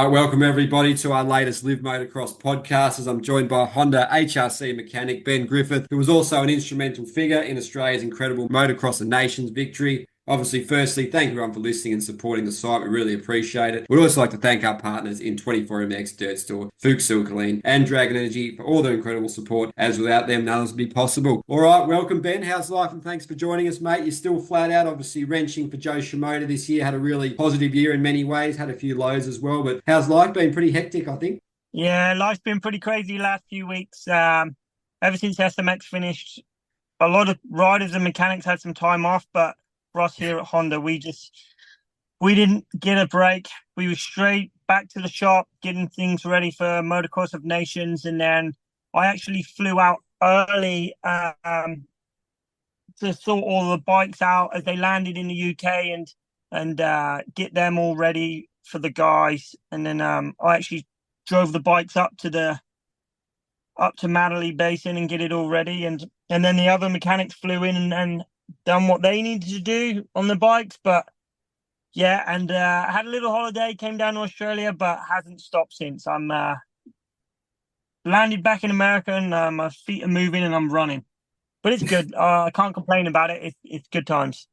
right, welcome everybody to our latest Live Motocross podcast as I'm joined by Honda HRC mechanic Ben Griffith, who was also an instrumental figure in Australia's incredible Motocross of Nations victory. Obviously, firstly, thank everyone for listening and supporting the site. We really appreciate it. We'd also like to thank our partners in 24MX Dirt Store, Fuchs Silkaline, and Dragon Energy for all their incredible support, as without them, none of this would be possible. All right, welcome, Ben. How's life? And thanks for joining us, mate. You're still flat out, obviously wrenching for Jo Shimoda this year. Had a really positive year in many ways, had a few lows as well. But how's life been? Pretty hectic, I think. Yeah, life's been pretty crazy the last few weeks. Ever since SMX finished, a lot of riders and mechanics had some time off, but for us here at Honda, we didn't get a break. We were straight back to the shop, getting things ready for Motocross of Nations, and then I actually flew out early to sort all the bikes out as they landed in the UK and get them all ready for the guys. And then I actually drove the bikes up to Manly Basin and get it all ready, and then the other mechanics flew in and done what they needed to do on the bikes. But yeah, and had a little holiday, came down to Australia, but hasn't stopped since. I'm landed back in America, and my feet are moving and I'm running, but it's good. I can't complain about it. It's good times.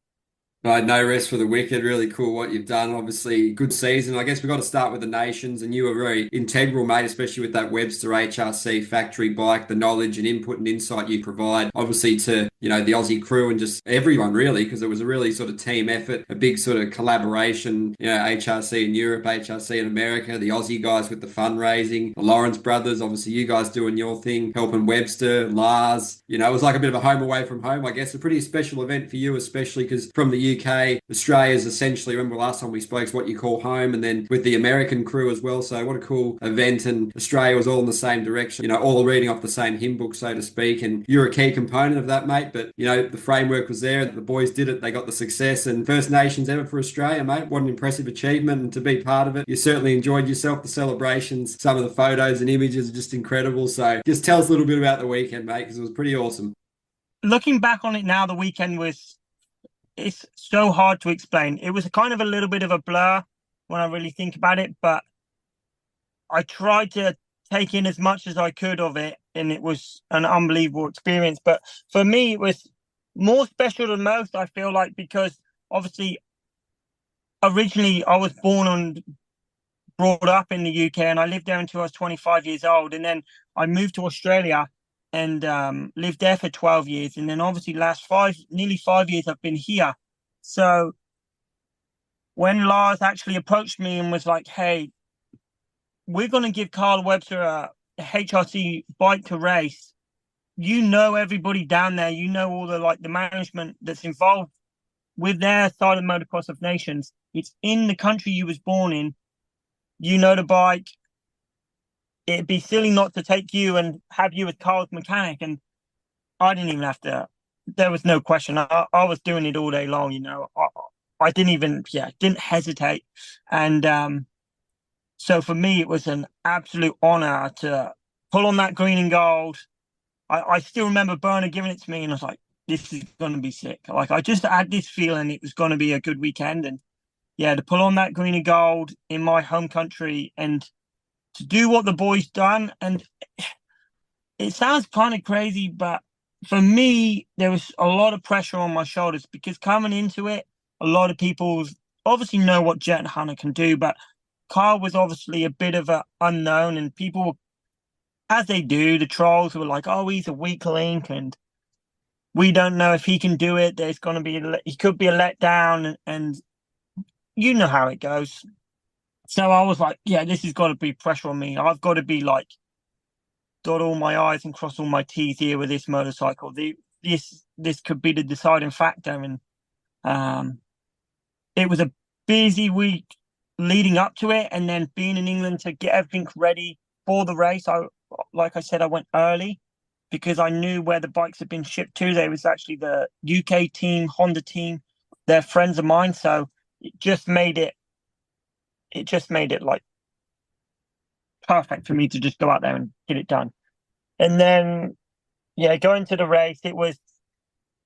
No rest for the wicked. Really cool what you've done. Obviously, good season. I guess we've got to start with the nations, and you were very integral, mate, especially with that Webster HRC factory bike, the knowledge and input and insight you provide, obviously, to, the Aussie crew and just everyone, really, because it was a really sort of team effort, a big sort of collaboration, HRC in Europe, HRC in America, the Aussie guys with the fundraising, the Lawrence brothers, obviously, you guys doing your thing, helping Webster, Lars. It was like a bit of a home away from home, I guess, a pretty special event for you, especially because from the UK, Australia is essentially, remember last time we spoke, is what you call home, and then with the American crew as well. So what a cool event, and Australia was all in the same direction, all reading off the same hymn book, so to speak, and you're a key component of that, mate. But, the framework was there, the boys did it, they got the success, and First Nations ever for Australia, mate. What an impressive achievement, and to be part of it. You certainly enjoyed yourself, the celebrations, some of the photos and images are just incredible. So just tell us a little bit about the weekend, mate, because it was pretty awesome. Looking back on it now, the weekend it's so hard to explain. It was kind of a little bit of a blur when I really think about it, but I tried to take in as much as I could of it, and it was an unbelievable experience. But for me, it was more special than most, I feel like, because obviously originally I was born and brought up in the UK, and I lived there until I was 25 years old, and then I moved to Australia and lived there for 12 years. And then obviously nearly 5 years I've been here. So when Lars actually approached me and was like, hey, we're going to give Carl Webster a HRC bike to race. Everybody down there, all the management that's involved with their side of Motocross of Nations. It's in the country you was born in. The bike. It'd be silly not to take you and have you as Carl's mechanic. And I didn't even have to, there was no question. I was doing it all day long, I didn't hesitate. And so for me, it was an absolute honor to pull on that green and gold. I still remember Berner giving it to me, and I was like, this is going to be sick. Like, I just had this feeling it was going to be a good weekend. And yeah, to pull on that green and gold in my home country and to do what the boys done. And it sounds kind of crazy, but for me, there was a lot of pressure on my shoulders because coming into it, a lot of people obviously know what Jet and Hannah can do, but Carl was obviously a bit of an unknown, and people, as they do, the trolls were like, oh, he's a weak link and we don't know if he can do it. He could be a letdown, and you know how it goes. So I was like, yeah, this has got to be pressure on me. I've got to be like, dot all my I's and cross all my T's here with this motorcycle. This could be the deciding factor. And it was a busy week leading up to it. And then being in England to get everything ready for the race. Like I said, I went early because I knew where the bikes had been shipped to. There was actually the UK team, Honda team. They're friends of mine. So it just made it like perfect for me to just go out there and get it done. And then, yeah, going to the race, it was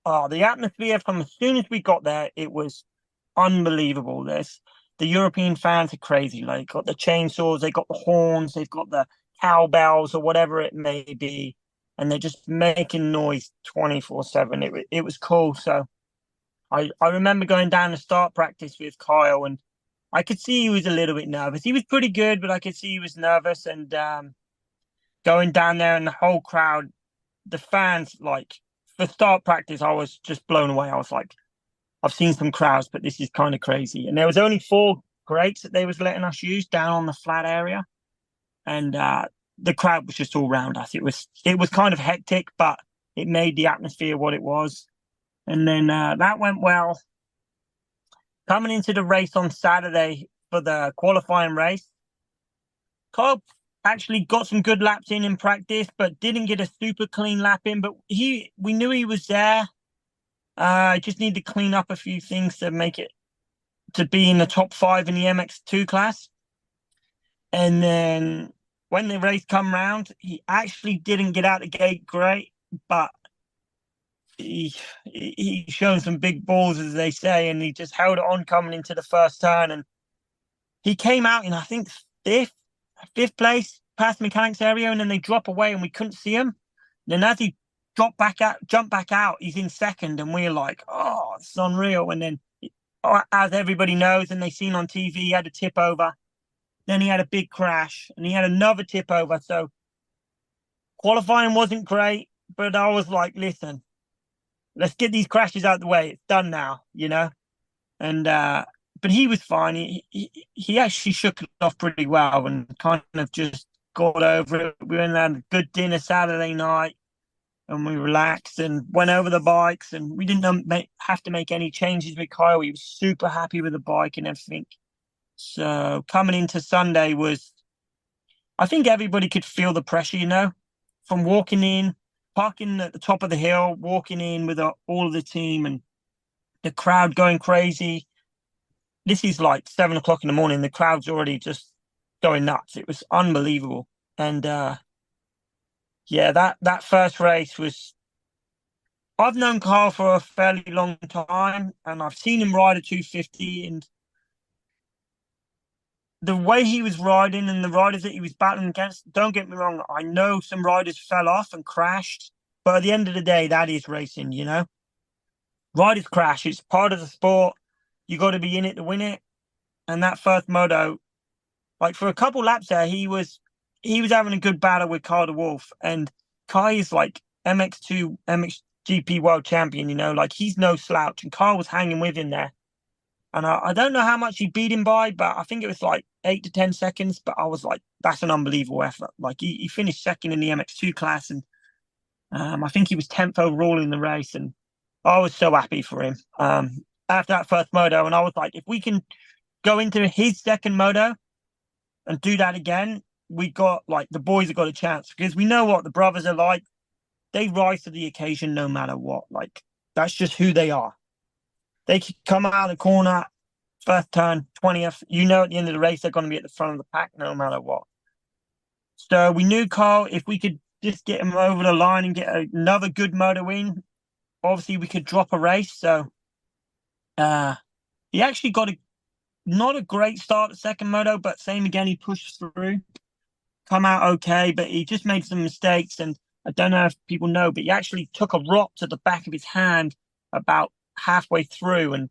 the atmosphere from as soon as we got there, it was unbelievable. the European fans are crazy. Like, got the chainsaws, they got the horns, they've got the cowbells or whatever it may be, and they're just making noise 24/7. It was cool. So I remember going down to start practice with Kyle, and I could see he was a little bit nervous. He was pretty good, but I could see he was nervous. And going down there and the whole crowd, the fans, like, for start practice, I was just blown away. I was like, I've seen some crowds, but this is kind of crazy. And there was only 4 grates that they was letting us use down on the flat area, and the crowd was just all around us. It was kind of hectic, but it made the atmosphere what it was. And then that went well. Coming into the race on Saturday for the qualifying race, Kyle actually got some good laps in practice, but didn't get a super clean lap in. But we knew he was there. Just need to clean up a few things to make it to be in the top 5 in the MX2 class. And then when the race come round, he actually didn't get out the gate great, but he showed some big balls, as they say, and he just held it on coming into the first turn. And he came out in, I think, fifth place past the mechanics area, and then they drop away and we couldn't see him. Then as he jumped back out, he's in second, and we're like, oh, it's unreal. And then, as everybody knows, and they seen on TV, he had a tip over. Then he had a big crash, and he had another tip over. So qualifying wasn't great, but I was like, listen, let's get these crashes out of the way. It's done now, you know? And but he was fine. He actually shook it off pretty well and kind of just got over it. We went and had a good dinner Saturday night, and we relaxed and went over the bikes, and we didn't have to make any changes with Kyle. He was super happy with the bike and everything. So coming into Sunday was, I think everybody could feel the pressure, you know, from walking in, parking at the top of the hill, walking in with all of the team, and the crowd going crazy. This is like 7 o'clock in the morning. The crowd's already just going nuts. It was unbelievable. And yeah, that first race was, I've known Carl for a fairly long time, and I've seen him ride a 250, and the way he was riding and the riders that he was battling against, don't get me wrong, I know some riders fell off and crashed, but at the end of the day, that is racing, you know? Riders crash. It's part of the sport. You got to be in it to win it. And that first moto, like, for a couple laps there, he was having a good battle with Kyle de Wolf. And Kai is like MX2, MXGP world champion, you know, like, he's no slouch. And Kyle was hanging with him there. And I don't know how much he beat him by, but I think it was like 8 to 10 seconds. But I was like, that's an unbelievable effort. Like, he finished second in the MX2 class, and I think he was 10th overall in the race. And I was so happy for him after that first moto. And I was like, if we can go into his second moto and do that again, we got, like, the boys have got a chance, because we know what the brothers are like. They rise to the occasion no matter what. Like, that's just who they are. They come out of the corner, first turn, 20th. You know, at the end of the race, they're going to be at the front of the pack no matter what. So we knew Carl, if we could just get him over the line and get another good moto win, obviously we could drop a race. So he actually got not a great start at second moto, but same again, he pushed through, come out okay, but he just made some mistakes. And I don't know if people know, but he actually took a rock to the back of his hand about halfway through, and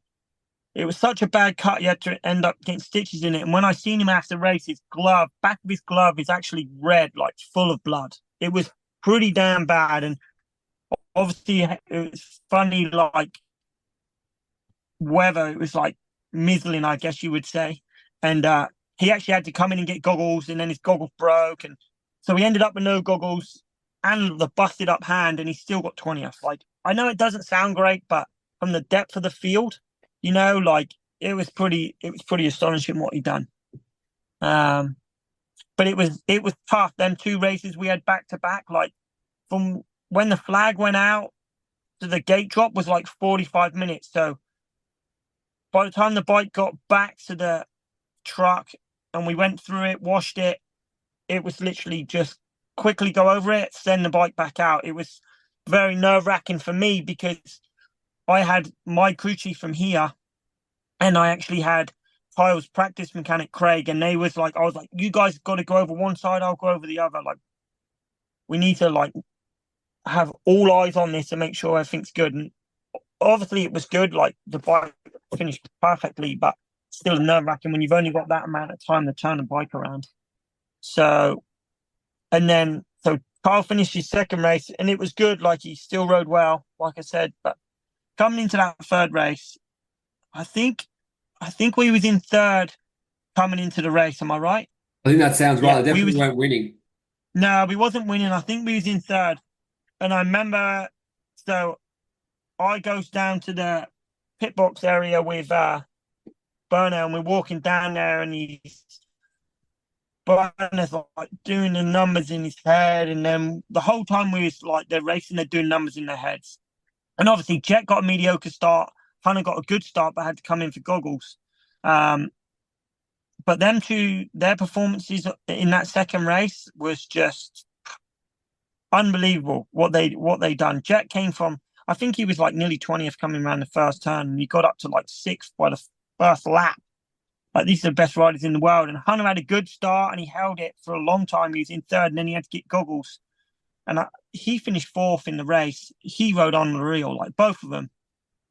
it was such a bad cut, you had to end up getting stitches in it. And when I seen him after the race, his glove, back of his glove is actually red, like full of blood. It was pretty damn bad. And obviously it was funny, like, weather, it was like mizzling, I guess you would say. And he actually had to come in and get goggles, and then his goggles broke, and so he ended up with no goggles and the busted up hand, and he still got 20th. Like, I know it doesn't sound great, but from the depth of the field, you know, like, it was pretty astonishing what he done. But it was tough. Them 2 races we had back to back, like, from when the flag went out to the gate drop was like 45 minutes. So by the time the bike got back to the truck and we went through it, washed it, it was literally just quickly go over it, send the bike back out. It was very nerve-wracking for me, because I had my crew chief from here, and I actually had Kyle's practice mechanic Craig, and I was like, you guys got to go over one side, I'll go over the other. Like, we need to like have all eyes on this and make sure everything's good. And obviously it was good. Like the bike finished perfectly, but still nerve-wracking when you've only got that amount of time to turn the bike around. So Kyle finished his second race, and it was good. Like, he still rode well, like I said. But coming into that third race, I think we was in third coming into the race. Am I right? I think that sounds right. Yeah, They definitely weren't winning. No, we wasn't winning. I think we was in third. And I remember, so I goes down to the pit box area with Burner, and we're walking down there, and Burner's like doing the numbers in his head, and then the whole time we was like, they're racing, they're doing numbers in their heads. And obviously Jet got a mediocre start, Hunter got a good start, but had to come in for goggles. But them two, their performances in that second race was just unbelievable. What they done. Jet came from, I think he was like nearly 20th coming around the first turn, and he got up to like 6th by the first lap. Like, these are the best riders in the world. And Hunter had a good start, and he held it for a long time. He was in third, and then he had to get goggles. And he finished 4th in the race. He rode on the reel, like both of them.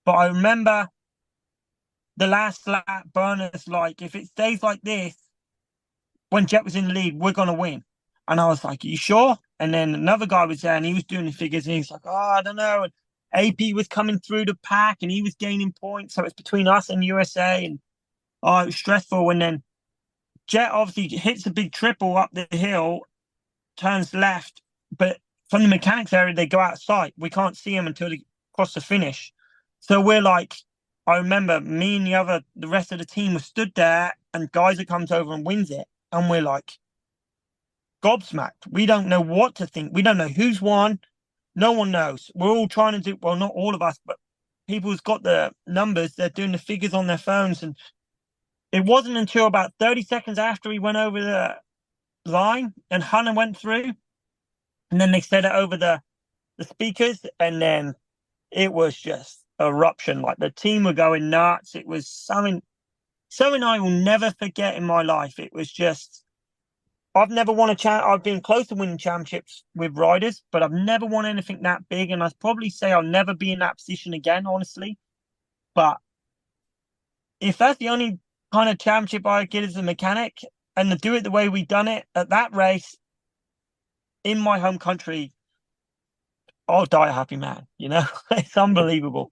But I remember the last lap, Burner's like, if it stays like this, when Jet was in the lead, we're going to win. And I was like, are you sure? And then another guy was there, and he was doing the figures, and he's like, oh, I don't know. And AP was coming through the pack, and he was gaining points. So it's between us and USA. And it was stressful. And then Jet obviously hits a big triple up the hill, turns left. But from the mechanics area, they go out of sight. We can't see them until they cross the finish. So we're like, I remember me and the rest of the team were stood there, and Geyser comes over and wins it. And we're like gobsmacked. We don't know what to think. We don't know who's won. No one knows. We're all trying to do, well, not all of us, but people who's got the numbers, they're doing the figures on their phones. And it wasn't until about 30 seconds after he went over the line and Hunter went through, and then they said it over the speakers, and then it was just eruption. Like, the team were going nuts. It was something I will never forget in my life. It was just, I've never won I've been close to winning championships with riders, but I've never won anything that big. And I'd probably say I'll never be in that position again, honestly. But if that's the only kind of championship I get as a mechanic, and to do it the way we done it at that race in my home country, I'll die a happy man. It's unbelievable.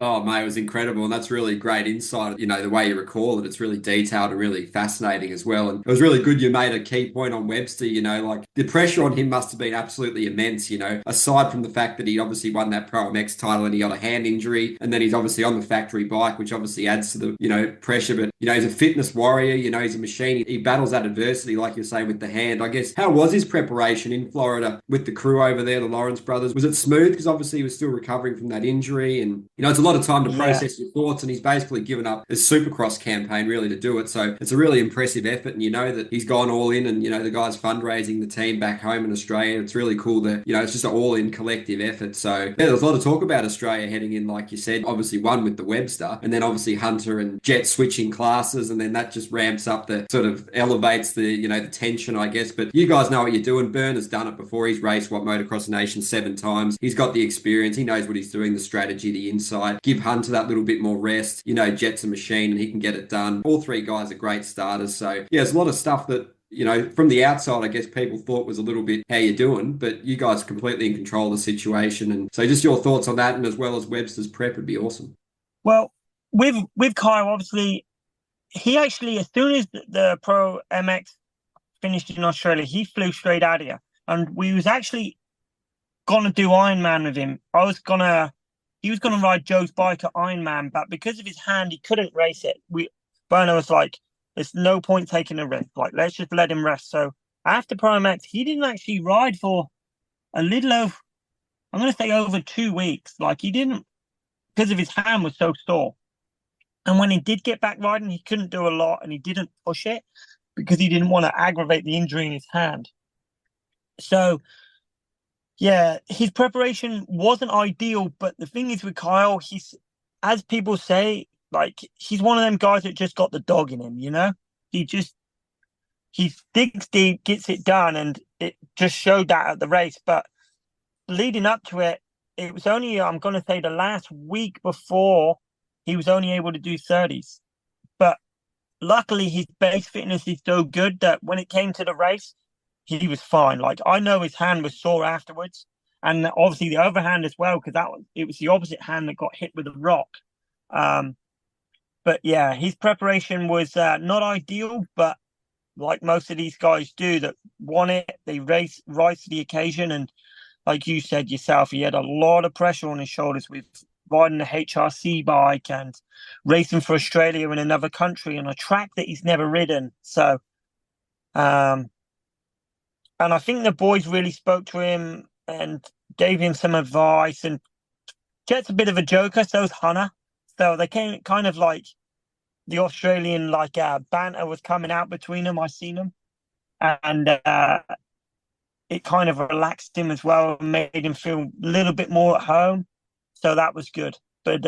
Oh, mate, it was incredible. And that's really great insight. The way you recall it, it's really detailed and really fascinating as well. And it was really good you made a key point on Webster, like the pressure on him must have been absolutely immense, aside from the fact that he obviously won that Pro MX title and he got a hand injury. And then he's obviously on the factory bike, which obviously adds to the, pressure. But, he's a fitness warrior, he's a machine. He battles that adversity, like you say, with the hand. I guess, how was his preparation in Florida with the crew over there, the Lawrence brothers? Was it smooth? Because obviously he was still recovering from that injury. And, it's a lot of time to process your thoughts, and he's basically given up his Supercross campaign really to do it. So it's a really impressive effort, and that he's gone all in, and the guy's fundraising the team back home in Australia. It's really cool that it's just an all-in collective effort. So yeah, there's a lot of talk about Australia heading in, like you said, obviously one with the Webster, and then obviously Hunter and Jet switching classes, and then that just ramps up the sort of elevates the the tension, I guess. But you guys know what you're doing. Bern has done it before. He's raced Motocross Nation 7 times. He's got the experience. He knows what he's doing, the strategy, the insight. Give Hunter that little bit more rest. Jet's a machine and he can get it done. All 3 guys are great starters. So yeah, there's a lot of stuff that from the outside, I guess people thought was a little bit how you doing, but you guys are completely in control of the situation. And so just your thoughts on that, and as well as Webster's prep, would be awesome. Well, with Kyle, obviously, he actually, as soon as the Pro MX finished in Australia, he flew straight out here. And we was actually going to do Ironman with him. He was going to ride Joe's bike at Ironman, but because of his hand, he couldn't race it. Berno was like, there's no point taking a risk. Like, let's just let him rest. So after Pro MX, he didn't actually ride for a little over, I'm going to say over 2 weeks. Like, he didn't, because of his hand was so sore. And when he did get back riding, he couldn't do a lot, and he didn't push it because he didn't want to aggravate the injury in his hand. So yeah, his preparation wasn't ideal, but the thing is with Kyle, as people say, Like, he's one of them guys that just got the dog in him, you know? He digs deep, gets it done, and it just showed that at the race. But leading up to it, it was only, I'm going to say, the last week before he was only able to do 30s. But luckily, his base fitness is so good that when it came to the race, he was fine. Like, I know his hand was sore afterwards, and obviously the other hand as well, because it was the opposite hand that got hit with a rock. But yeah, his preparation was not ideal, but like most of these guys do that want it, they rise to the occasion. And like you said yourself, he had a lot of pressure on his shoulders with riding the HRC bike and racing for Australia in another country on a track that he's never ridden. So, and I think the boys really spoke to him and gave him some advice. And Jet's a bit of a joker, so is Hunter. So they came kind of like the Australian banter was coming out between them. I seen them, and it kind of relaxed him as well and made him feel a little bit more at home. So that was good. But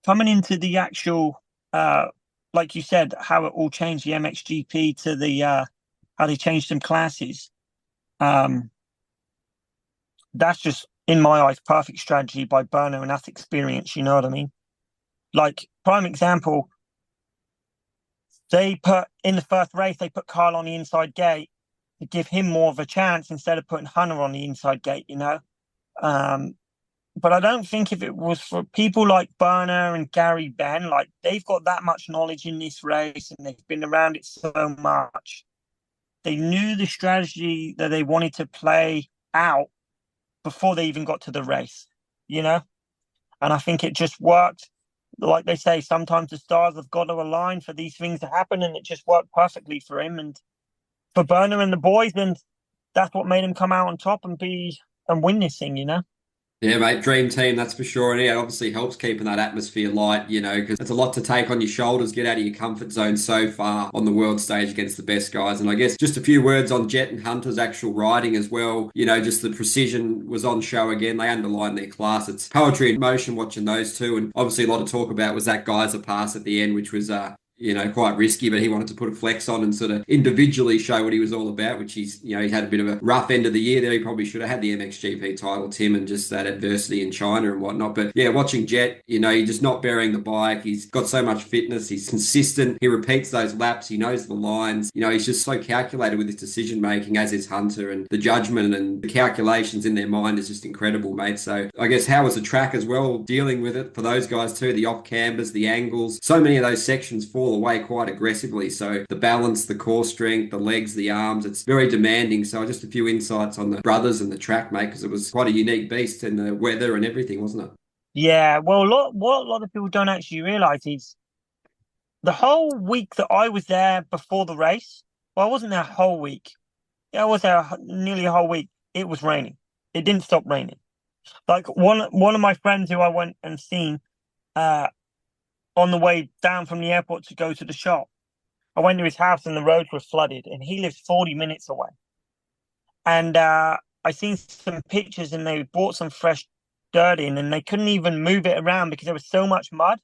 coming into the actual, like you said, how it all changed the MXGP to the how they changed some classes. That's just, in my eyes, perfect strategy by Berner, and that's experience. You know what I mean? Like, prime example, they put in the first race, they put Kyle on the inside gate to give him more of a chance instead of putting Hunter on the inside gate, you know? But I don't think if it was for people like Berner and Gary Ben, like, they've got that much knowledge in this race and they've been around it so much. They knew the strategy that they wanted to play out before they even got to the race, you know? And I think it just worked. Like they say, sometimes the stars have got to align for these things to happen, and it just worked perfectly for him and for Berner and the boys, and that's what made him come out on top and win this thing, you know? Yeah, mate, dream team, that's for sure. And yeah, it obviously helps keeping that atmosphere light, you know, because it's a lot to take on your shoulders, get out of your comfort zone so far on the world stage against the best guys. And I guess just a few words on Jet and Hunter's actual riding as well. You know, just the precision was on show again. They underlined their class. It's poetry in motion watching those two. And obviously a lot of talk about was that geyser pass at the end, which was quite risky, but he wanted to put a flex on and sort of individually show what he was all about, which he's had a bit of a rough end of the year there. He probably should have had the MXGP title, Tim, and just that adversity in China and whatnot. But yeah, watching Jet, he's just not bearing the bike. He's got so much fitness. He's consistent. He repeats those laps. He knows the lines. He's just so calculated with his decision making, as is Hunter, and the judgment and the calculations in their mind is just incredible, mate. So I guess how was the track as well dealing with it for those guys too? The off cambers, the angles, so many of those sections fall away quite aggressively. So the balance, the core strength, the legs, the arms, it's very demanding. So just a few insights on the brothers and the track, mate, because it was quite a unique beast and the weather and everything, wasn't it? Yeah, well, what a lot of people don't actually realize is the whole week that I was there before the race. Well, I wasn't there a whole week. I was there nearly a whole week. It was raining. It didn't stop raining. Like, one of my friends who I went and seen on the way down from the airport to go to the shop, I went to his house and the roads were flooded, and he lives 40 minutes away. And I seen some pictures, and they brought some fresh dirt in, and they couldn't even move it around because there was so much mud,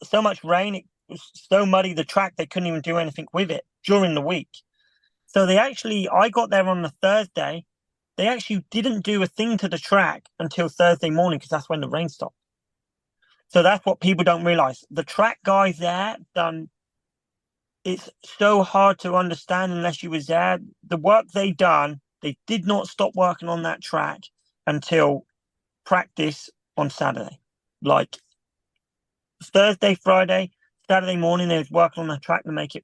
so much rain. It was so muddy, the track, they couldn't even do anything with it during the week. So I got there on the Thursday. They actually didn't do a thing to the track until Thursday morning because that's when the rain stopped. So that's what people don't realize. The track guys there it's so hard to understand unless you was there. The work they done, they did not stop working on that track until practice on Saturday. Like Thursday, Friday, Saturday morning, they was working on the track to make it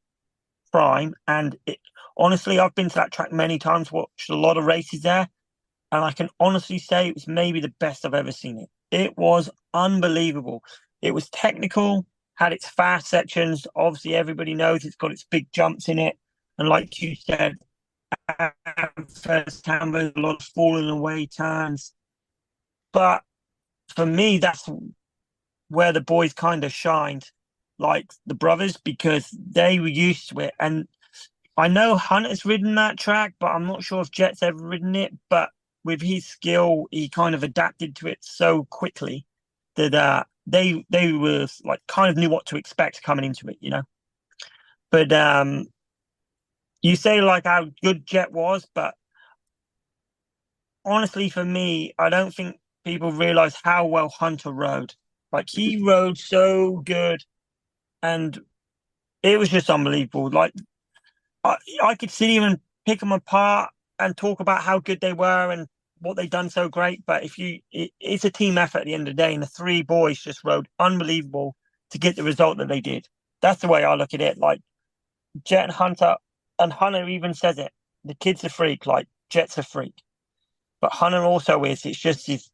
prime. And honestly, I've been to that track many times, watched a lot of races there, and I can honestly say it was maybe the best I've ever seen it. It was unbelievable. It was technical, had its fast sections. Obviously, everybody knows it's got its big jumps in it. And like you said, first camber, a lot of falling away turns. But for me, that's where the boys kind of shined, like the brothers, because they were used to it. And I know Hunter's ridden that track, but I'm not sure if Jet's ever ridden it. But with his skill, he kind of adapted to it so quickly that they were like kind of knew what to expect coming into it, you know. But you say like how good Jet was, but honestly, for me, I don't think people realize how well Hunter rode. Like he rode so good, and it was just unbelievable. Like I could sit here and pick them apart and talk about how good they were and what they done so great. But it's a team effort at the end of the day, and the three boys just rode unbelievable to get the result that they did. That's the way I look at it. Like Jet and Hunter even says it. The kid's a freak, like Jet's a freak. But Hunter also is. It's just his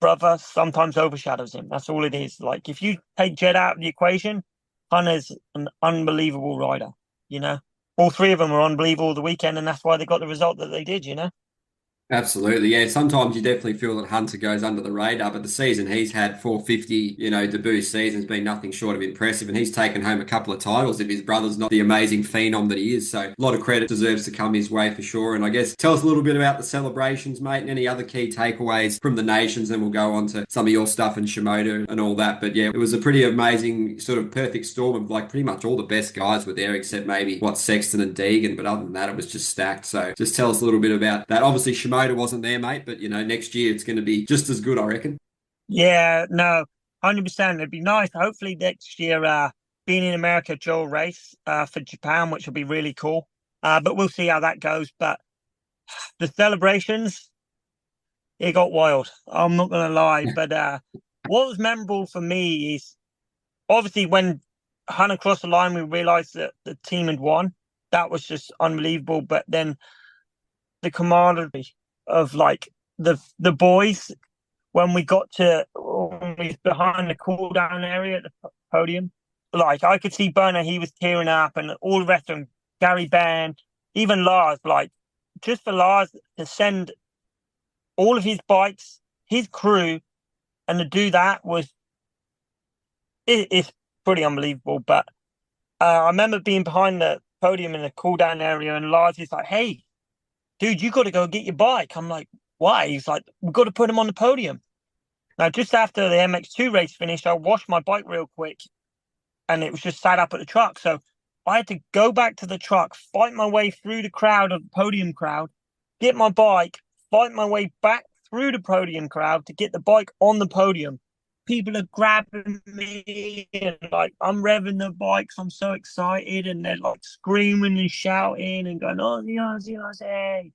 brother sometimes overshadows him. That's all it is. Like if you take Jet out of the equation, Hunter's an unbelievable rider, you know? All three of them were unbelievable the weekend, and that's why they got the result that they did, you know? Absolutely, yeah. Sometimes you definitely feel that Hunter goes under the radar, but the season he's had 450, debut season's been nothing short of impressive, and he's taken home a couple of titles if his brother's not the amazing phenom that he is. So a lot of credit deserves to come his way for sure. And I guess tell us a little bit about the celebrations, mate, and any other key takeaways from the nations, and we'll go on to some of your stuff and Shimoda and all that. But yeah, it was a pretty amazing sort of perfect storm of like pretty much all the best guys were there, except maybe Sexton and Deegan. But other than that, it was just stacked. So just tell us a little bit about that. Obviously, Shimoda wasn't there, mate, but next year it's going to be just as good, I reckon. Yeah, no, 100%. It'd be nice. Hopefully next year, being in America, Joe will race for Japan, which will be really cool. But we'll see how that goes. But the celebrations, it got wild. I'm not gonna lie. But what was memorable for me is obviously when Hunter crossed the line, we realized that the team had won. That was just unbelievable. But then the camaraderie of like the boys when we was behind the cool down area at the podium, like I could see Burner, he was tearing up, and all the rest of them, Gary Band, even Lars, like just for Lars to send all of his bikes, his crew, and to do that it's pretty unbelievable. But I remember being behind the podium in the cool down area, and Lars is like, "Hey, dude, you got to go get your bike." I'm like, "Why?" He's like, "We've got to put him on the podium." Now, just after the MX2 race finished, I washed my bike real quick, and it was just sat up at the truck. So I had to go back to the truck, fight my way through the crowd of the podium crowd, get my bike, fight my way back through the podium crowd to get the bike on the podium. People are grabbing me, and like I'm revving the bikes. I'm so excited, and they're like screaming and shouting and going, "Oh, Aussie!"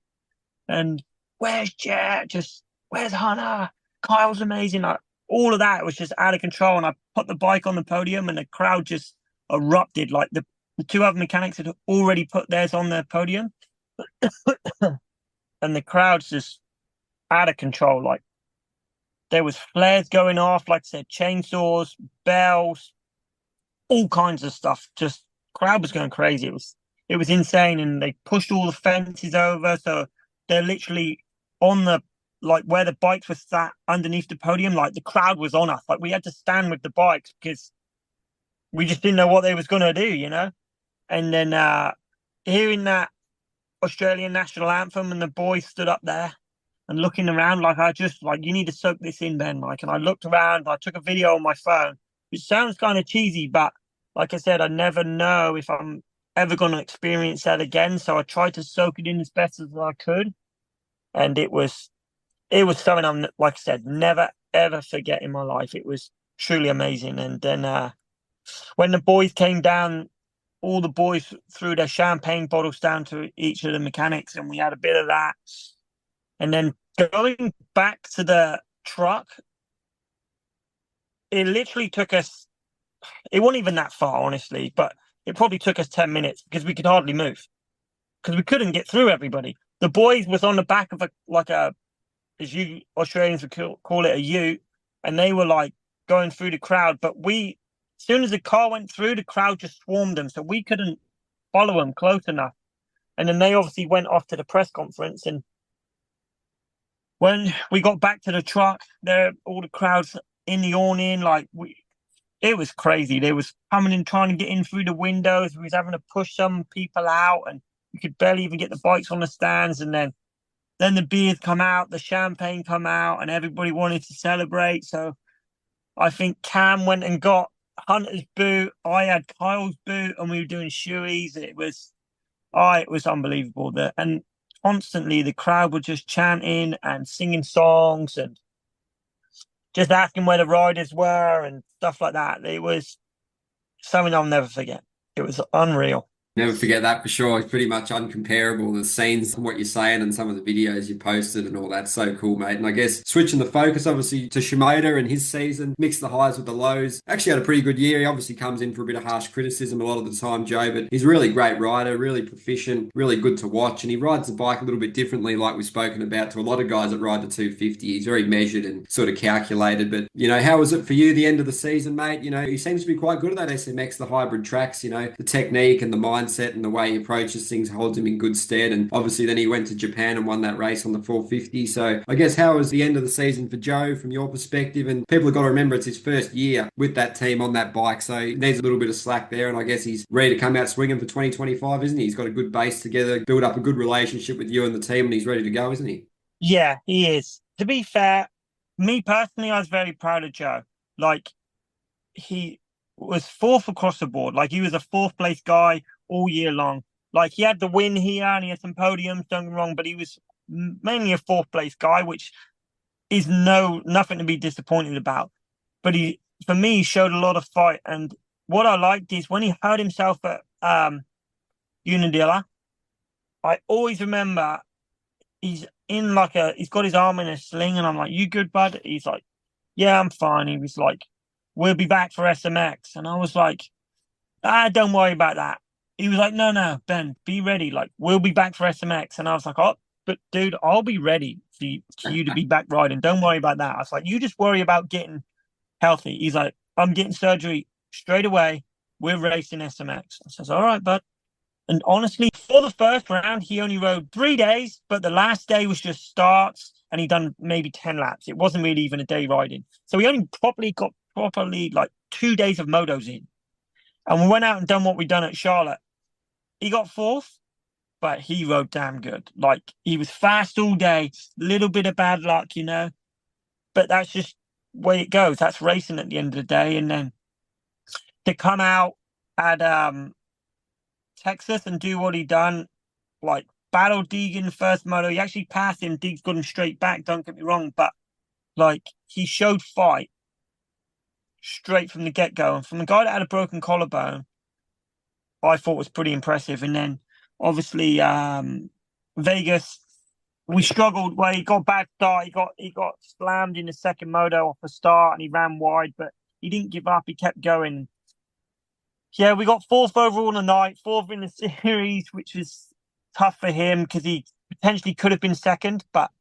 And where's Jet? Just where's Hunter? Kyle's amazing. Like all of that was just out of control. And I put the bike on the podium, and the crowd just erupted. Like the two other mechanics had already put theirs on the podium, and the crowd's just out of control. Like there was flares going off, like I said, chainsaws, bells, all kinds of stuff. Just crowd was going crazy. It was insane, and they pushed all the fences over, so they're literally on the like where the bikes were sat underneath the podium. Like the crowd was on us. Like we had to stand with the bikes because we just didn't know what they was gonna do, you know. And then hearing that Australian national anthem, and the boys stood up there and looking around, like I just like you need to soak this in, Ben. Like, and I looked around, I took a video on my phone. It sounds kind of cheesy, but like I said, I never know if I'm ever going to experience that again. So I tried to soak it in as best as I could, and it was something I'm, like I said, never ever forget in my life. It was truly amazing. And then when the boys came down, all the boys threw their champagne bottles down to each of the mechanics, and we had a bit of that. And then going back to the truck, it literally took us, it wasn't even that far, honestly, but it probably took us 10 minutes because we could hardly move because we couldn't get through everybody. The boys was on the back of as you Australians would call it, a ute, and they were like going through the crowd. But as soon as the car went through, the crowd just swarmed them, so we couldn't follow them close enough. And then they obviously went off to the press conference, and when we got back to the truck, there all the crowds in the awning, it was crazy. They was coming in trying to get in through the windows. We was having to push some people out, and we could barely even get the bikes on the stands. And then the beers come out, the champagne come out, and everybody wanted to celebrate. So I think Cam went and got Hunter's boot. I had Kyle's boot, and we were doing shoeies. It was unbelievable. And constantly the crowd were just chanting and singing songs and just asking where the riders were and stuff like that. It was something I'll never forget. It was unreal. Never forget that for sure. It's pretty much uncomparable. The scenes and what you're saying and some of the videos you posted and all that's so cool, mate. And I guess switching the focus obviously to Shimoda and his season, mixed the highs with the lows. Actually had a pretty good year. He obviously comes in for a bit of harsh criticism a lot of the time, Joe, but he's a really great rider, really proficient, really good to watch. And he rides the bike a little bit differently, like we've spoken about, to a lot of guys that ride the 250. He's very measured and sort of calculated. But, how was it for you the end of the season, mate? He seems to be quite good at that SMX, the hybrid tracks, the technique and the mindset and the way he approaches things holds him in good stead. And obviously then he went to Japan and won that race on the 450. So I guess how was the end of the season for Joe from your perspective? And people have got to remember it's his first year with that team on that bike. So he needs a little bit of slack there. And I guess he's ready to come out swinging for 2025, isn't he? He's got a good base together, build up a good relationship with you and the team, and he's ready to go, isn't he? Yeah, he is. To be fair, me personally, I was very proud of Joe. Like, he was fourth across the board. Like, he was a fourth place guy all year long. Like, he had the win here and he had some podiums, don't get me wrong, but he was mainly a fourth place guy, which is nothing to be disappointed about. But for me, he showed a lot of fight. And what I liked is when he hurt himself at Unadilla, I always remember he's got his arm in a sling, and I'm like, "You good, bud?" He's like, "Yeah, I'm fine." He was like, "We'll be back for SMX," and I was like, don't worry about that." He was like, "No, Ben, be ready. Like, we'll be back for SMX," and I was like, "Oh, but dude, I'll be ready for you to be back riding. Don't worry about that." I was like, "You just worry about getting healthy." He's like, "I'm getting surgery straight away. We're racing SMX." I says, "All right, bud." And honestly, for the first round, he only rode 3 days, but the last day was just starts, and he done maybe 10 laps. It wasn't really even a day riding. So he only got like 2 days of motos in. And we went out and done what we done at Charlotte. He got fourth, but he rode damn good. Like, he was fast all day, little bit of bad luck, but that's just the way it goes. That's racing at the end of the day. And then to come out at Texas and do what he done, like battle Deegan first moto. He actually passed him. Deegs got him straight back, don't get me wrong, but like, he showed fight straight from the get-go. And from a guy that had a broken collarbone, I thought was pretty impressive. And then obviously Vegas, we struggled where he got a bad start. He got slammed in the second moto off the start and he ran wide, but he didn't give up. He kept going. Yeah, we got fourth overall in the night, fourth in the series, which was tough for him because he potentially could have been second. But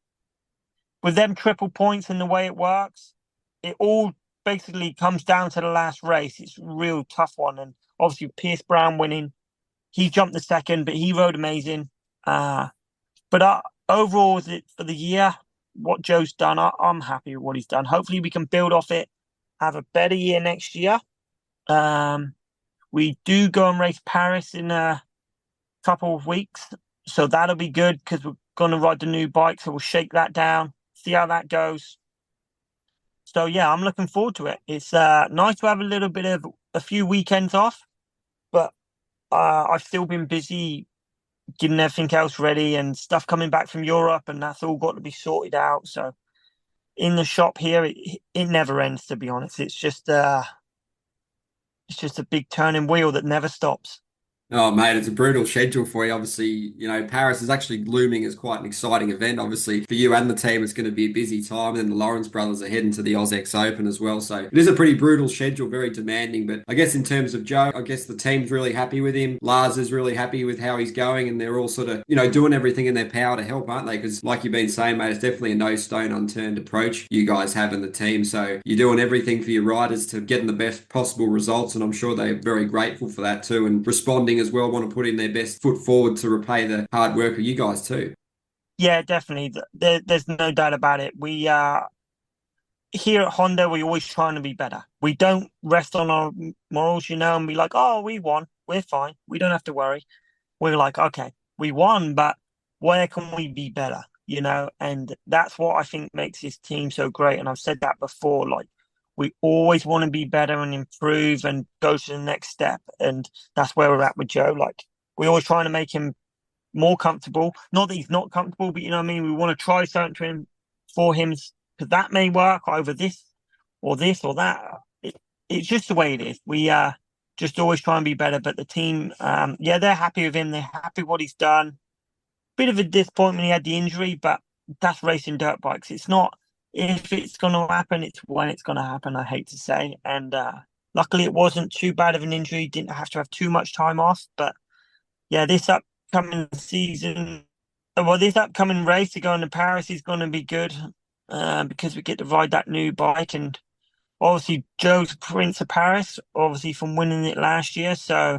with them triple points and the way it works, it all basically comes down to the last race. It's a real tough one. And obviously, Pierce Brown winning, he jumped the second, but he rode amazing. But overall, for the year, what Joe's done, I'm happy with what he's done. Hopefully, we can build off it, have a better year next year. We do go and race Paris in a couple of weeks, so that'll be good because we're going to ride the new bike, so we'll shake that down, see how that goes. So, yeah, I'm looking forward to it. It's nice to have a few weekends off, but I've still been busy getting everything else ready and stuff coming back from Europe, and that's all got to be sorted out. So in the shop here, it never ends, to be honest. It's just a big turning wheel that never stops. Oh, mate, it's a brutal schedule for you. Obviously, Paris is actually looming as quite an exciting event. Obviously, for you and the team, it's going to be a busy time. And then the Lawrence brothers are heading to the AusX Open as well. So it is a pretty brutal schedule, very demanding. But I guess in terms of Joe, I guess the team's really happy with him. Lars is really happy with how he's going. And they're all sort of, doing everything in their power to help, aren't they? Because like you've been saying, mate, it's definitely a no stone unturned approach you guys have in the team. So you're doing everything for your riders to getting the best possible results. And I'm sure they're very grateful for that too. And responding as well, want to put in their best foot forward to repay the hard work of you guys too. Yeah, definitely. There's no doubt about it. We here at Honda, we're always trying to be better. We don't rest on our morals, and be like, "Oh, we won. We're fine. We don't have to worry." We're like, "Okay, we won, but where can we be better?" And that's what I think makes this team so great. And I've said that before. Like, We always want to be better and improve and go to the next step. And that's where we're at with Joe. Like, we're always trying to make him more comfortable. Not that he's not comfortable, but you know what I mean? We want to try something to him for him, because that may work over this or that. It's just the way it is. We just always try and be better. But the team, they're happy with him. They're happy with what he's done. Bit of a disappointment he had the injury, but that's racing dirt bikes. It's not if it's going to happen, it's when it's going to happen, I hate to say. And luckily it wasn't too bad of an injury. Didn't have to have too much time off. But yeah, this upcoming season, this upcoming race to go into Paris is going to be good because we get to ride that new bike. And obviously Joe's Prince of Paris, obviously from winning it last year. So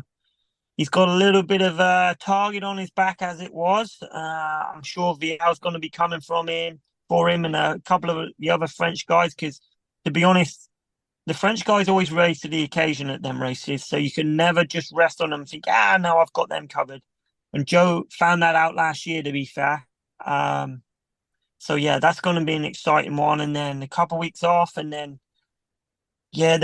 he's got a little bit of a target on his back as it was. I'm sure Viel's going to be coming for him and a couple of the other French guys, because to be honest, the French guys always race to the occasion at them races. So you can never just rest on them and think, no, I've got them covered. And Joe found that out last year, to be fair. So yeah, that's going to be an exciting one. And then a couple of weeks off, and then I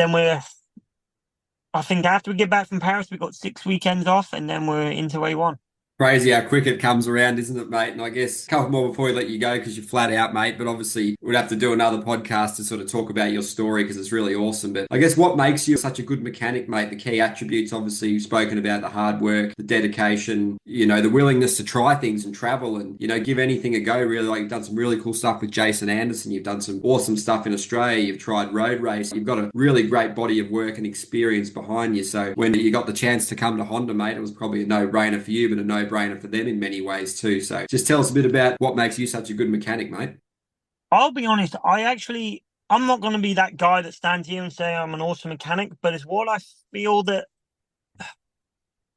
think after we get back from Paris, we've got 6 weekends off, and then we're into A1. Crazy how quick it comes around, isn't it, mate? And I guess a couple more before we let you go, because you're flat out, mate. But obviously, we'd have to do another podcast to sort of talk about your story, because it's really awesome. But I guess what makes you such a good mechanic, mate? The key attributes, obviously, you've spoken about the hard work, the dedication, the willingness to try things and travel and, give anything a go, really. Like, you've done some really cool stuff with Jason Anderson. You've done some awesome stuff in Australia. You've tried road race. You've got a really great body of work and experience behind you. So when you got the chance to come to Honda, mate, it was probably a no-brainer for you, but a no-brainer for them in many ways too. So just tell us a bit about what makes you such a good mechanic, mate. I'll be honest, I'm not going to be that guy that stands here and say I'm an awesome mechanic, but it's what I feel that,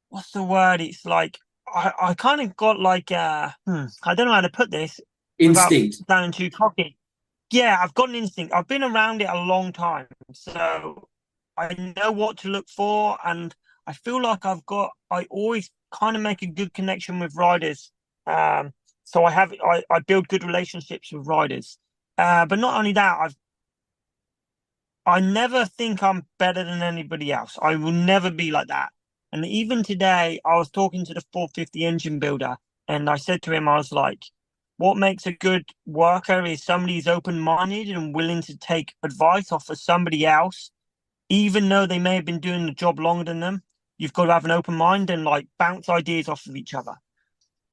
what's the word? It's like, I kind of got like, I don't know how to put this. Instinct. Without sounding too cocky. Yeah, I've got an instinct. I've been around it a long time. So I know what to look for, and I feel like I always kind of make a good connection with riders. So I build good relationships with riders. But not only that, I never think I'm better than anybody else. I will never be like that. And even today, I was talking to the 450 engine builder, and I said to him, I was like, what makes a good worker is somebody who's open-minded and willing to take advice off of somebody else, even though they may have been doing the job longer than them. You've got to have an open mind and like bounce ideas off of each other.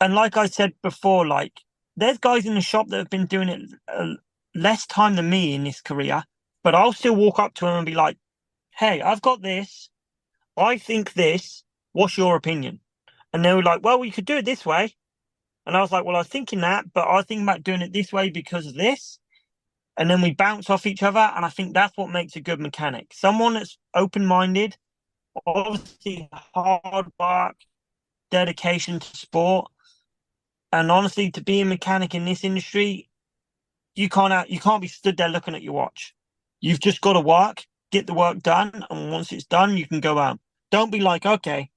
And like I said before, like there's guys in the shop that have been doing it less time than me in this career, but I'll still walk up to them and be like, hey, I've got this. I think this. What's your opinion? And they were like, well, we could do it this way. And I was like, well, I was thinking that, but I was thinking about doing it this way because of this. And then we bounce off each other. And I think that's what makes a good mechanic. Someone that's open-minded, obviously hard work, dedication to sport. And honestly, to be a mechanic in this industry, you can't be stood there looking at your watch. You've just got to work, get the work done. And once it's done, you can go out. Don't be like, okay,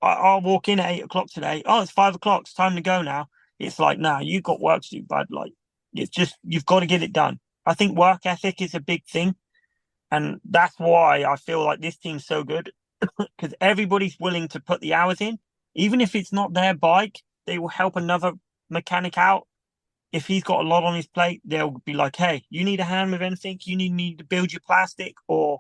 I'll walk in at 8 o'clock today. Oh, it's 5 o'clock. It's time to go now. It's like, nah, you've got work to do, bud. Like, it's just, you've got to get it done. I think work ethic is a big thing. And that's why I feel like this team's so good, because everybody's willing to put the hours in. Even if it's not their bike, they will help another mechanic out. If he's got a lot on his plate, they'll be like, hey, you need a hand with anything? You need me to build your plastic or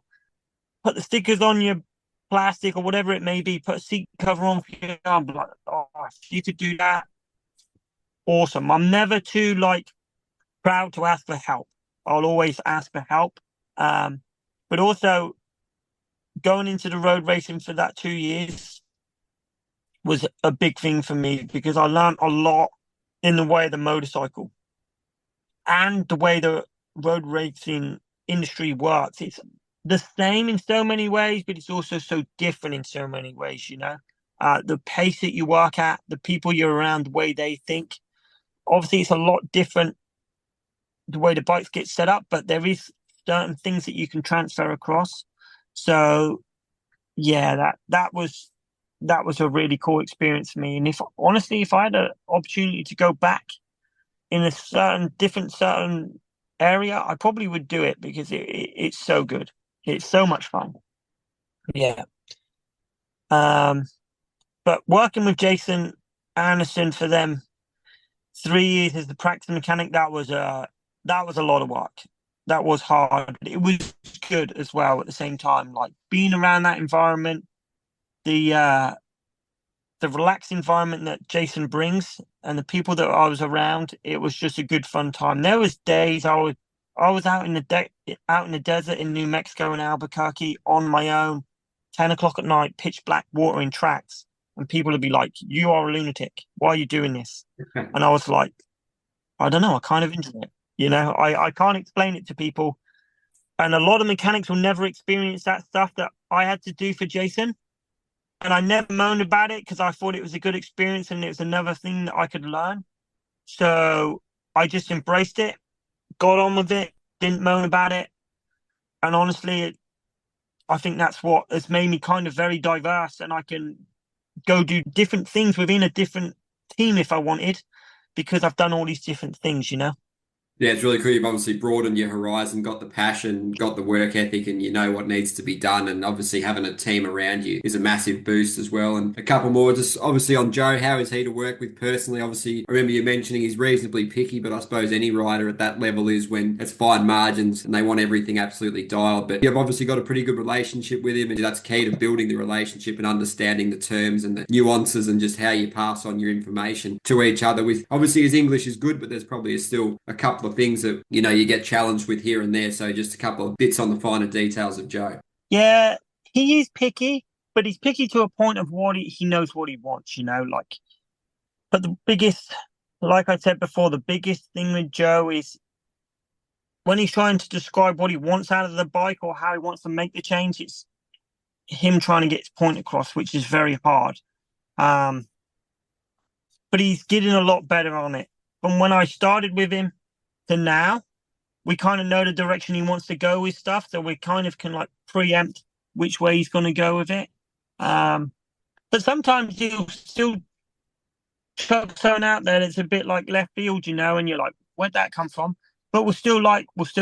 put the stickers on your plastic or whatever it may be, put a seat cover on for you. I'm like, oh, if you could do that, awesome. I'm never too like proud to ask for help. I'll always ask for help. But also going into the road racing for that 2 years was a big thing for me, because I learned a lot in the way of the motorcycle and the way the road racing industry works. It's the same in so many ways, but it's also so different in so many ways, the pace that you work at, the people you're around, the way they think. Obviously, it's a lot different the way the bikes get set up, but there is certain things that you can transfer across. So yeah, that was a really cool experience for me. And if I had an opportunity to go back in a certain area, I probably would do it because it's so good. It's so much fun. Yeah. But working with Jason Anderson for them 3 years as the practice mechanic, that was a lot of work. That was hard. It was good as well at the same time. Like being around that environment, the relaxed environment that Jason brings, and the people that I was around, it was just a good fun time. There was days I was out in the desert in New Mexico in Albuquerque on my own, 10 o'clock at night, pitch black, watering tracks, and people would be like, "You are a lunatic. Why are you doing this?" And I was like, "I don't know. I kind of enjoy it. I can't explain it to people." And a lot of mechanics will never experience that stuff that I had to do for Jason. And I never moaned about it because I thought it was a good experience and it was another thing that I could learn. So I just embraced it, got on with it, didn't moan about it. And honestly, I think that's what has made me kind of very diverse, and I can go do different things within a different team if I wanted, because I've done all these different things. Yeah, it's really cool. You've obviously broadened your horizon, got the passion, got the work ethic, and you know what needs to be done. And obviously, having a team around you is a massive boost as well. And a couple more, just obviously on Jo, how is he to work with personally? Obviously, I remember you mentioning he's reasonably picky, but I suppose any rider at that level is when it's fine margins and they want everything absolutely dialed. But you've obviously got a pretty good relationship with him, and that's key to building the relationship and understanding the terms and the nuances and just how you pass on your information to each other. With obviously his English is good, but there's probably still a couple of things that you get challenged with here and there. So just a couple of bits on the finer details of Jo. Yeah, he is picky, but he's picky to a point of what he knows what he wants. Like, but the biggest, like I said before, the biggest thing with Jo is when he's trying to describe what he wants out of the bike or how he wants to make the change, it's him trying to get his point across, which is very hard. But he's getting a lot better on it. From when I started with him to now, we kind of know the direction he wants to go with stuff, so we kind of can like preempt which way he's going to go with it. But sometimes he'll still chuck something out there that's a bit like left field, and you're like, where'd that come from? But we'll still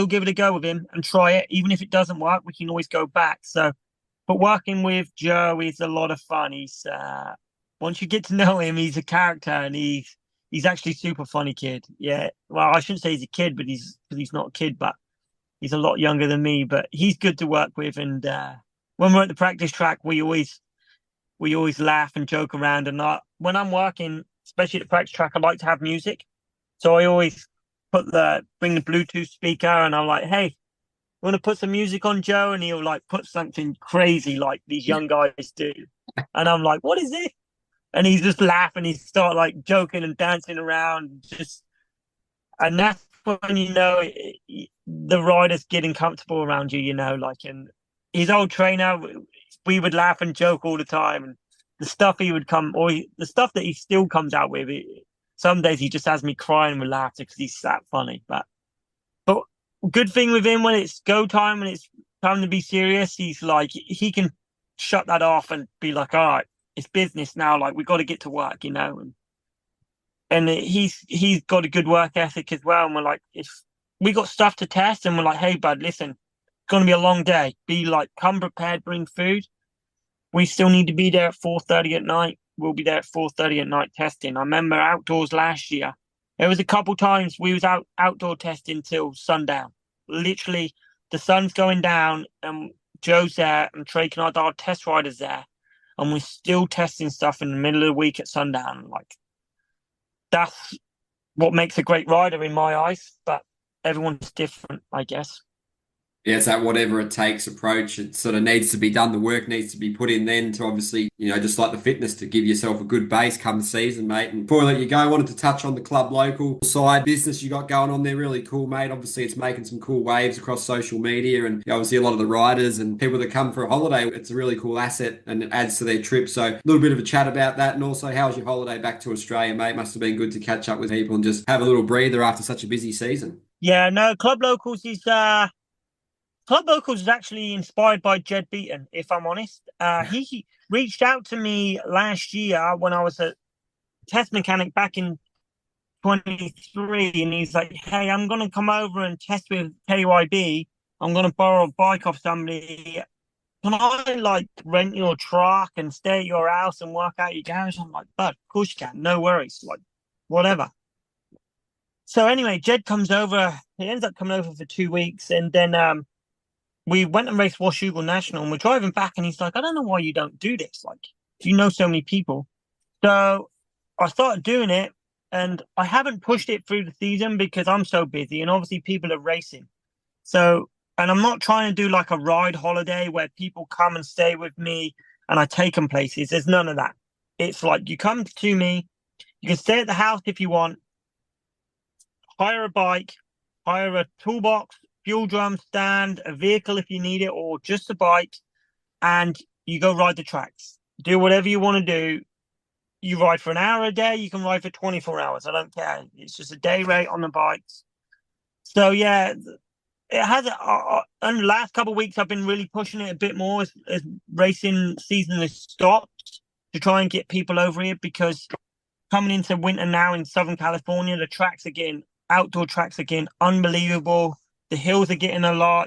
give it a go with him and try it. Even if it doesn't work, we can always go back. So, but working with Jo is a lot of fun. He's once you get to know him, he's a character, and he's actually a super funny kid. Yeah. Well, I shouldn't say he's a kid, but he's not a kid, but he's a lot younger than me. But he's good to work with. And when we're at the practice track, we always laugh and joke around. And when I'm working, especially at the practice track, I like to have music. So I always bring the Bluetooth speaker, and I'm like, "Hey, want to put some music on, Jo?" And he'll like put something crazy like these young guys do. And I'm like, "What is this?" And he's just laughing. He start like joking and dancing around, and that's when the rider's getting comfortable around you. And his old trainer, we would laugh and joke all the time, and the stuff he would the stuff that he still comes out with. Some days he just has me crying with laughter because he's that funny. But good thing with him, when it's go time and it's time to be serious, he's like, he can shut that off and be like, "All right, it's business now. Like, we got to get to work," and he's got a good work ethic as well. And we're like, if we got stuff to test, and we're like, "Hey, bud, listen, it's going to be a long day. Be like, come prepared, bring food. We still need to be there at 4:30 at night. We'll be there at 4:30 at night testing." I remember outdoors last year. There was a couple times we was outdoor testing till sundown. Literally, the sun's going down, and Joe's there, and Trey and our test riders there, and we're still testing stuff in the middle of the week at sundown. Like, that's what makes a great rider in my eyes. But everyone's different, I guess. Yeah, it's that whatever it takes approach. It sort of needs to be done. The work needs to be put in then to obviously, just like the fitness, to give yourself a good base come season, mate. And before I let you go, I wanted to touch on the club local side business you got going on there. Really cool, mate. Obviously, it's making some cool waves across social media, and obviously a lot of the riders and people that come for a holiday, it's a really cool asset and it adds to their trip. So a little bit of a chat about that. And also, how was your holiday back to Australia, mate? Must have been good to catch up with people and just have a little breather after such a busy season. Yeah, no, Club Locals is actually inspired by Jed Beaton, if I'm honest. He reached out to me last year when I was a test mechanic back in 23, and he's like, "Hey, I'm gonna come over and test with KYB. I'm gonna borrow a bike off somebody. Can I like rent your truck and stay at your house and work out your garage?" I'm like, "Bud, of course you can. No worries. Like, whatever." So anyway, Jed comes over. He ends up coming over for 2 weeks, and then we went and raced Washougal National, and we're driving back, and he's like, "I don't know why you don't do this. Like, you know so many people." So I started doing it, and I haven't pushed it through the season because I'm so busy, and obviously people are racing. So, and I'm not trying to do like a ride holiday where people come and stay with me and I take them places. There's none of that. It's like you come to me, you can stay at the house if you want, hire a bike, hire a toolbox, fuel drum stand, a vehicle if you need it, or just a bike, and you go ride the tracks. Do whatever you want to do. You ride for an hour a day, you can ride for 24 hours. I don't care. It's just a day rate on the bikes. So, yeah, it has. In the last couple of weeks, I've been really pushing it a bit more as racing season has stopped to try and get people over here, because coming into winter now in Southern California, the tracks are getting outdoor tracks are getting unbelievable. The hills are getting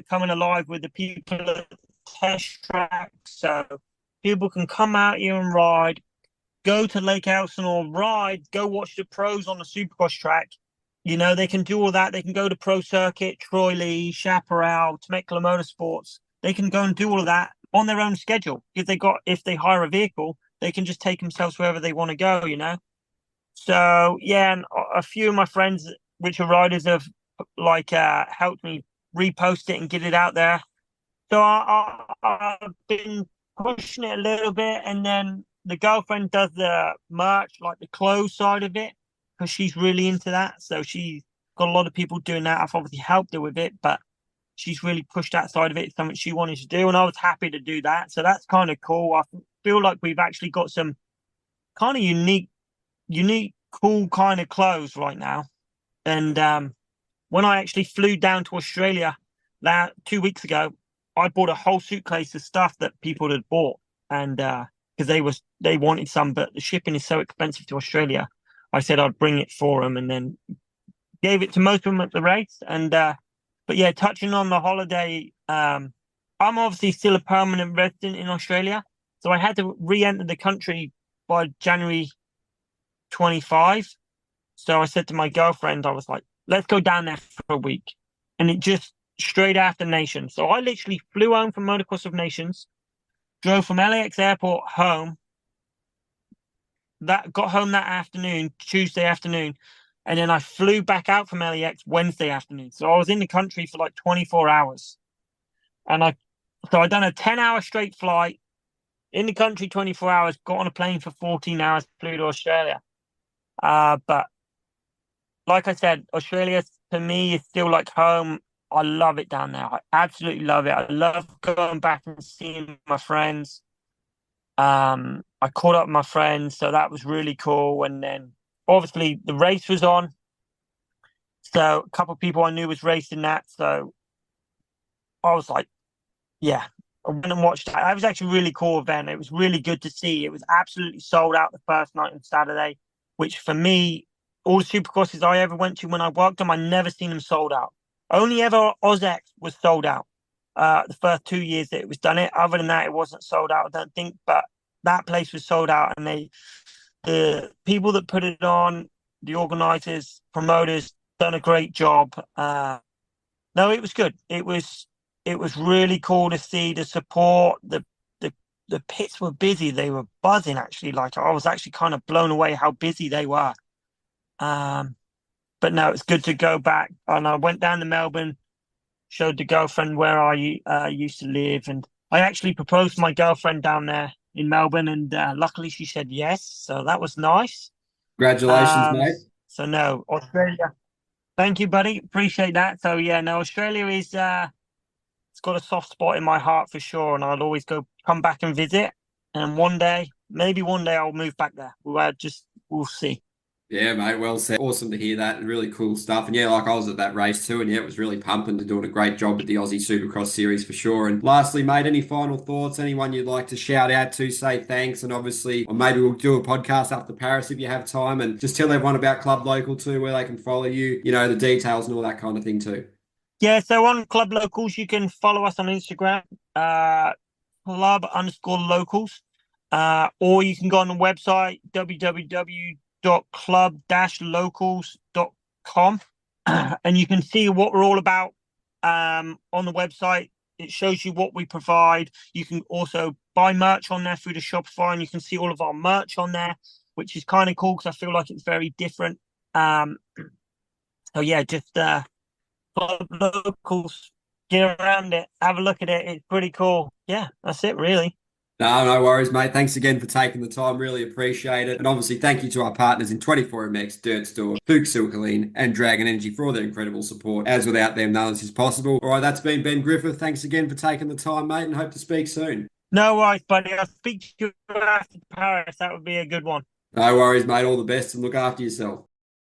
coming alive with the people at the test tracks. So people can come out here and ride, go to Lake Elsinore, ride, go watch the pros on the Supercross track. You know, they can do all that. They can go to Pro Circuit, Troy Lee, Chaparral, Temecula Motorsports. They can go and do all of that on their own schedule. If they hire a vehicle, they can just take themselves wherever they want to go, you know? So, yeah, and a few of my friends, which are riders, have like helped me repost it and get it out there. So I've been pushing it a little bit, and then the girlfriend does the merch, like the clothes side of it, because she's really into that. So she's got a lot of people doing that. I've obviously helped her with it, but she's really pushed that side of it. It's something she wanted to do, and I was happy to do that. So that's kind of cool. I feel like we've actually got some kind of unique, cool kind of clothes right now. And when I actually flew down to Australia 2 weeks ago, I bought a whole suitcase of stuff that people had bought, and because they wanted some, but the shipping is so expensive to Australia. I said I'd bring it for them, and then gave it to most of them at the race. And but yeah, touching on the holiday, I'm obviously still a permanent resident in Australia, so I had to re-enter the country by January 25. So I said to my girlfriend, I was like, "Let's go down there for a week," and it just straight after Nations. So I literally flew home from Motocross of Nations, drove from LAX airport home. That got home that afternoon, Tuesday afternoon, and then I flew back out from LAX Wednesday afternoon. So I was in the country for like 24 hours, and I done a 10-hour straight flight in the country, 24 hours, got on a plane for 14 hours, flew to Australia. But like I said, Australia to me is still like home. I love it down there. I absolutely love it. I love going back and seeing my friends. I caught up with my friends, so that was really cool. And then obviously the race was on. So a couple of people I knew was racing that. So I was like, yeah, I went and watched that. That was actually a really cool event. It was really good to see. It was absolutely sold out the first night on Saturday, which for me, all the supercrosses I ever went to when I worked them, I never seen them sold out. Only ever OzX was sold out. The first 2 years that it was done it. Other than that, it wasn't sold out, I don't think. But that place was sold out, and the people that put it on, the organizers, promoters, done a great job. No, it was good. It was really cool to see the support. The pits were busy. They were buzzing, actually. Like, I was actually kind of blown away how busy they were. But no, it's good to go back. And I went down to Melbourne, showed the girlfriend where I used to live, and I actually proposed to my girlfriend down there in Melbourne, and luckily she said yes. So that was nice. Congratulations, mate. So no, Australia. Thank you, buddy. Appreciate that. So yeah, no, Australia is it's got a soft spot in my heart for sure, and I'll always come back and visit. And maybe one day I'll move back there. We'll see. Yeah, mate, well said. Awesome to hear that. Really cool stuff. And yeah, like I was at that race too, and yeah, it was really pumping. To doing a great job with the Aussie Supercross series for sure. And lastly, mate, any final thoughts? Anyone you'd like to shout out to, say thanks, and obviously, or maybe we'll do a podcast after Paris if you have time, and just tell everyone about Club Local too, where they can follow you, the details and all that kind of thing too. Yeah, so on Club Locals, you can follow us on Instagram, club_locals, or you can go on the website, www.club-locals.com, and you can see what we're all about on the website. It shows you what we provide. You can also buy merch on there through the Shopify, and you can see all of our merch on there, which is kind of cool because I feel like it's very different. So yeah, just Club Locals, get around it, have a look at it. It's pretty cool. Yeah, that's it, really. No worries, mate. Thanks again for taking the time. Really appreciate it. And obviously, thank you to our partners in 24MX, Dirt Store, Hook Silkaline, and Dragon Energy for all their incredible support. As without them, none of this is possible. All right, that's been Ben Griffith. Thanks again for taking the time, mate, and hope to speak soon. No worries, buddy. I'll speak to you after Paris. That would be a good one. No worries, mate. All the best and look after yourself.